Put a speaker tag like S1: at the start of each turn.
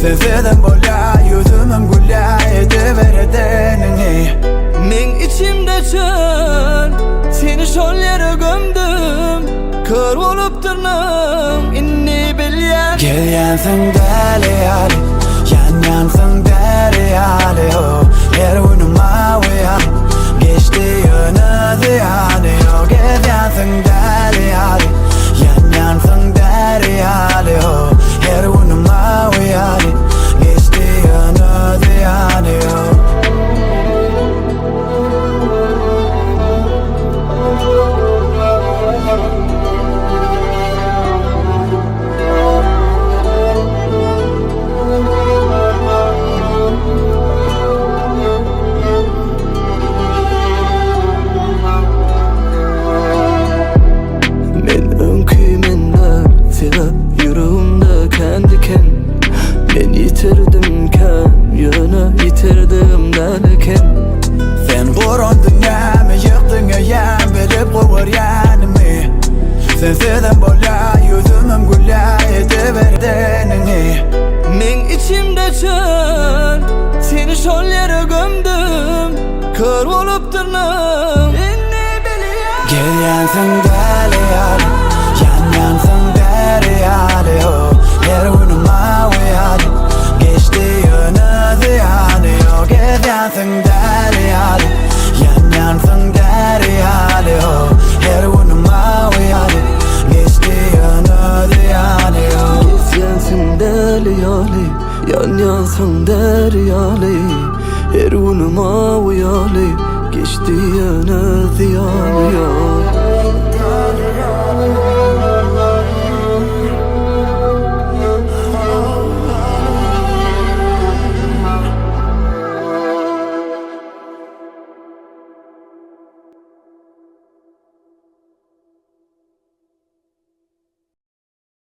S1: Senseden bola yüzümüm gülla ediveredenin.
S2: Men içimde çöl, seni şol yere gömdüm. Kör olup durnum, inni bilyen.
S1: Gelyensin deli hali, yanyansın deri hali. Her önüme uyan, geçti yönü ziyani. Gelyensin deli hali, yanyansın deri hali. Her önüme uyan, geçti yönü ziyani.
S2: Yitirdim derken
S1: Sen boron dünyamı yıktın ayağım bilip kovur yanımı. Senseden bola yüzümüm gülla ediverdenini.
S2: Men içimde çöl, seni şol yere gömdüm. Kör olup durnum, inni bilyen.
S1: Gelyensin deli hali, yanyansın deri hali. Her önüme uyan, geçti yönü ziyani. Gelyensin deli hali, yanyansın deri hali. Her önüme uyan, geçti yönü ziyani.
S2: Gezyensin deli hali, yanyansın deri hali. Her unuma uyali, geçti yana ziyani.